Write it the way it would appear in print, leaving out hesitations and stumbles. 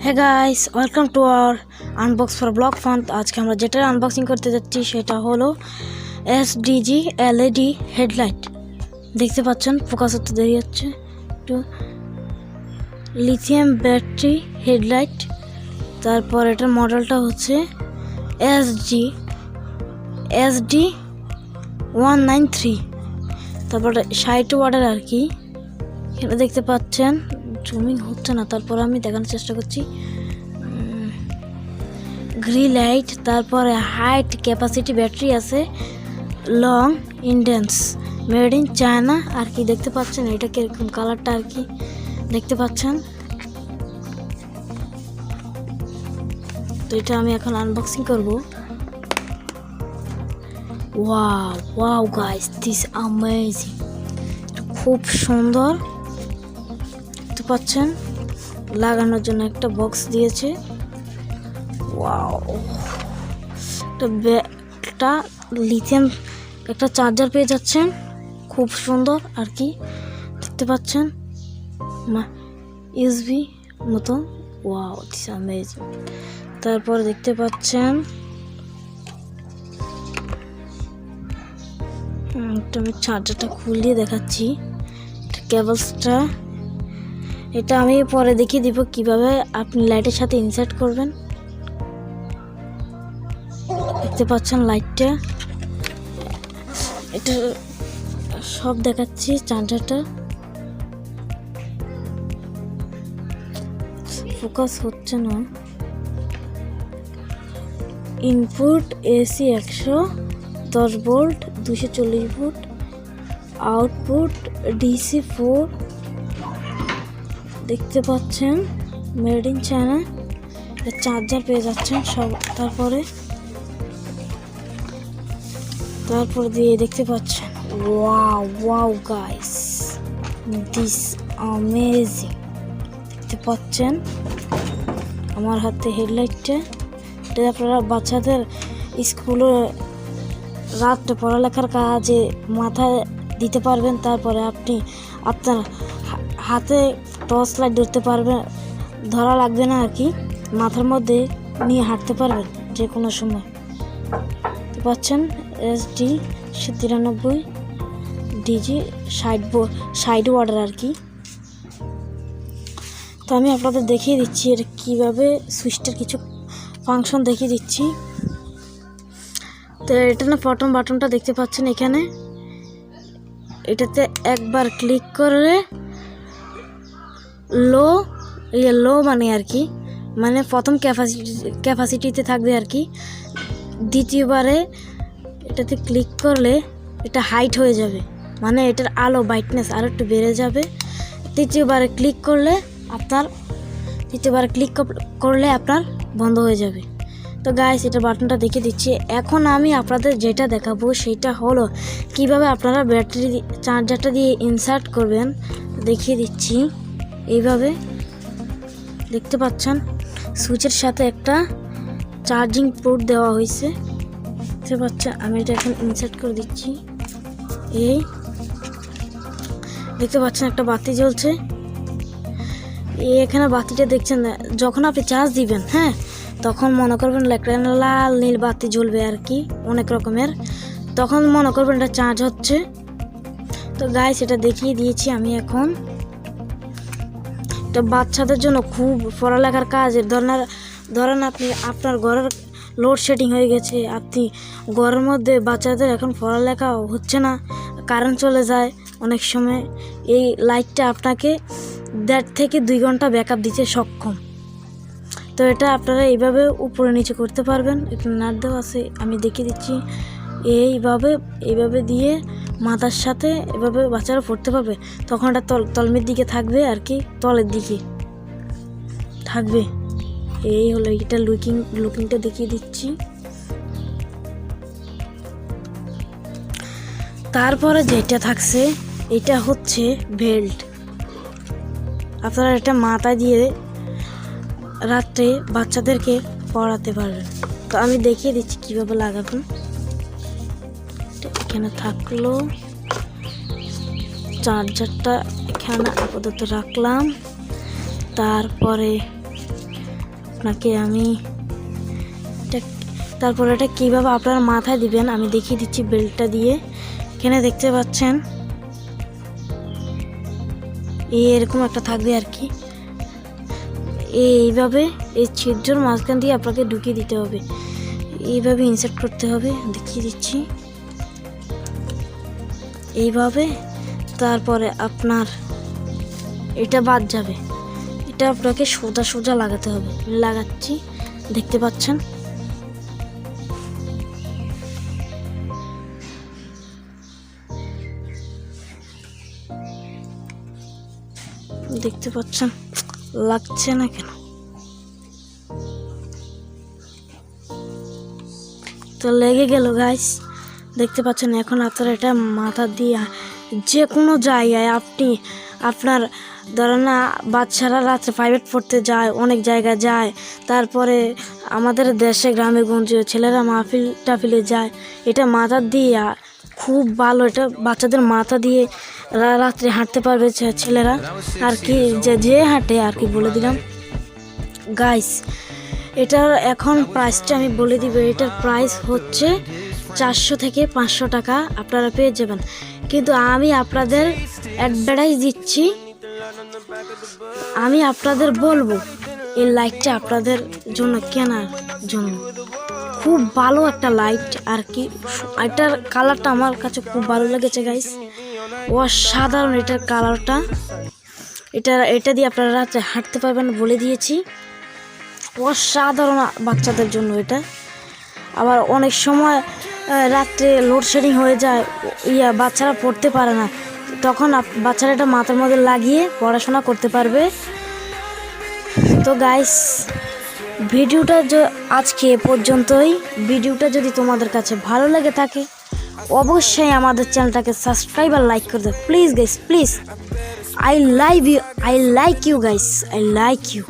Hey guys, welcome to our unbox for blog fun. আজকে আমরা যেটা আনবক্সিং করতে যাচ্ছি সেটা হলো এসডিজি এলইডি হেডলাইট। দেখতে পাচ্ছেন ফোকাস হতে দেরি হচ্ছে একটু। Lithium battery headlight. তারপর এটার মডেলটা হচ্ছে এসডি 193। তারপর 60 ওয়াটের আর কি। এখানে দেখতে পাচ্ছেন জুমিং হচ্ছে না, তারপর আমি দেখানোর চেষ্টা করছি। গ্রিন লাইট, তারপরে হাইট ক্যাপাসিটি ব্যাটারি আছে, লং ইন্ডেন্স, মেড ইন চায়না আর কি। দেখতে পাচ্ছেন এটা কিরকম কালারটা আর কি দেখতে পাচ্ছেন। তো এটা আমি এখন আনবক্সিং করব। Wow wow guys, this amazing, খুব সুন্দর। দেখতে পাচ্ছেন লাগানোর জন্য একটা বক্স দিয়েছে। ওয়াও, একটা লিথিয়াম একটা চার্জার পেয়ে যাচ্ছেন, খুব সুন্দর আর কি। দেখতে পাচ্ছেন ইউএসবি মতো। Wow, this amazing. তারপর দেখতে পাচ্ছেন আমি চার্জারটা খুলিয়ে দেখাচ্ছি। কেবলসটা এটা আমি পরে দেখিয়ে দিব কিভাবে আপনি লাইটের সাথে ইনসার্ট করবেন। দেখতে পাচ্ছেন লাইটটা, এটা সব দেখাচ্ছি। চার্জারটা ফোকাস হচ্ছে না। Input AC 110 volt 240 volt, output DC 4। দেখতে পাচ্ছেন মেড ইন চায়না। চার্জার পেয়ে যাচ্ছেন সব। তারপর দিয়ে দেখতে পাচ্ছেন wow wow guys, this amazing. দেখতে পাচ্ছেন আমার হাতে হেডলাইটটা। এটা আপনারা বাচ্চাদের স্কুলে রাত্রে পড়ালেখার কাজে মাথায় দিতে পারবেন। তারপরে আপনি আপনার হাতে টর্চ লাইট ধরতে পারবেন, ধরা লাগবে না আর কি। মাথার মধ্যে নিয়ে হাঁটতে পারবেন যে কোনো সময়। পাচ্ছেন এসডি 93 ডিজি 60 ওয়াটের আর কি। তো আমি আপনাদের দেখিয়ে দিচ্ছি এটা কীভাবে সুইচটার কিছু ফাংশন দেখিয়ে দিচ্ছি। তো এটা না প্রথম বাটনটা দেখতে পাচ্ছেন এখানে। এটাতে একবার ক্লিক করলে লো মানে আর কি, মানে প্রথম ক্যাপাসিটিতে থাকবে আর কি। দ্বিতীয়বারে এটাতে ক্লিক করলে এটা হাইট হয়ে যাবে, মানে এটার আলো ব্রাইটনেস আরও একটু বেড়ে যাবে। তৃতীয়বারে ক্লিক করলে আপনার বন্ধ হয়ে যাবে। তো গাইস, এটা বাটনটা দেখিয়ে দিচ্ছি। এখন আমি আপনাদের যেটা দেখাবো সেটা হলো কিভাবে আপনারা ব্যাটারি চার্জারটা দিয়ে ইনসার্ট করবেন। দেখিয়ে দিচ্ছি। এইভাবে দেখতে পাচ্ছেন সুইচের সাথে একটা চার্জিং পোর্ট দেওয়া হয়েছে। দেখতে পাচ্ছেন আমি এটা এখন ইনসার্ট করে দিচ্ছি। এই দেখতে পাচ্ছেন একটা বাতি জ্বলছে। এখানে বাতিটা দেখছেন, যখন আপনি চার্জ দিবেন হ্যাঁ, তখন মনে করবেন একটা লাল নীল বাতি জ্বলবে আর কি, অনেক রকমের। তখন মনে করবেন এটা চার্জ হচ্ছে। তো গাইস, এটা দেখিয়ে দিয়েছি আমি এখন। এটা বাচ্চাদের জন্য খুব পড়ালেখার কাজের ধরেন আপনি আপনার ঘরের লোডশেডিং হয়ে গেছে, আপনি ঘরের মধ্যে বাচ্চাদের এখন পড়ালেখা হচ্ছে না, কারেন্ট চলে যায় অনেক সময়। এই লাইটটা আপনাকে 1.5 থেকে 2 ঘন্টা ব্যাকআপ দিতে সক্ষম। তো এটা আপনারা এইভাবে উপরে নিচে করতে পারবেন। একটু নাট দেওয়া আছে, আমি দেখিয়ে দিচ্ছি। এইভাবে দিয়ে মাথার সাথে এভাবে বাচ্চারা পড়তে পারবে। তখন এটা তলমের দিকে থাকবে আর কি, তলের দিকে থাকবে। এই হলো এটা লুকিংটা দেখিয়ে দিচ্ছি। তারপরে যেটা থাকছে এটা হচ্ছে বেল্ট। আপনারা এটা মাথায় দিয়ে রাত্রে বাচ্চাদেরকে পড়াতে পারবেন। তো আমি দেখিয়ে দিচ্ছি কিভাবে লাগাবেন। এখানে থাকলো চার্জারটা, এখানে আপাতত রাখলাম। তারপরে আপনাকে আমি তারপর এটা কীভাবে আপনার মাথায় দিবেন আমি দেখিয়ে দিচ্ছি বেল্টটা দিয়ে। এখানে দেখতে পাচ্ছেন এরকম একটা থাকবে আর কি, এইভাবে এই ছিদ্রর মাঝখান দিয়ে আপনাকে ঢুকিয়ে দিতে হবে, এইভাবে ইনসার্ট করতে হবে, দেখিয়ে দিচ্ছি এইভাবে। তারপরে আপনার এটা বাদ যাবে, এটা আপনাকে সোজা সোজা লাগাতে হবে। লাগাচ্ছি, দেখতে পাচ্ছেন লাগছে না কেন? তো লেগে গেল গাইস, দেখতে পাচ্ছেন। এখন আপনারা এটা মাথা দিয়ে যে কোনো জায়গায় আপনার ধরেন না বাচ্চারা রাত্রে প্রাইভেট পড়তে যায়, অনেক জায়গায় যায়, তারপরে আমাদের দেশে গ্রামে গঞ্জে ছেলেরা মাহফিল টাফিলে যায়, এটা মাথা দিয়ে খুব ভালো। এটা বাচ্চাদের মাথা দিয়ে রাত্রে হাঁটতে পারবে ছেলেরা আর কি, যে হাঁটে আর কি বলে দিলাম গাইস। এটার এখন প্রাইসটা আমি বলে দিব। এটার প্রাইস হচ্ছে 400 থেকে 500 টাকা আপনারা পেয়ে যাবেন। কিন্তু আমি আপনাদের অ্যাডভার্টাইজ দিচ্ছি, আমি আপনাদের বলবো এই লাইটটা আপনাদের জন্য কেনার জন্য। খুব ভালো একটা লাইট আর কি, এটার কালারটা আমার কাছে খুব ভালো লেগেছে গাইস, অসাধারণ এটার কালারটা। এটা দিয়ে আপনারা রাত্রে হাঁটতে পারবেন বলে দিয়েছি, অসাধারণ বাচ্চাদের জন্য এটা। আবার অনেক সময় রাত্রে লোডশেডিং হয়ে যায়, বাচ্চারা পড়তে পারে না, তখন বাচ্চারা এটা মাথার মধ্যে লাগিয়ে পড়াশোনা করতে পারবে। তো গাইস ভিডিওটা আজকে পর্যন্তই। ভিডিওটা যদি তোমাদের কাছে ভালো লেগে থাকে অবশ্যই আমাদের চ্যানেলটাকে সাবস্ক্রাইব আর লাইক করে দেবে please guys, please. I love you, I like you guys, I like you.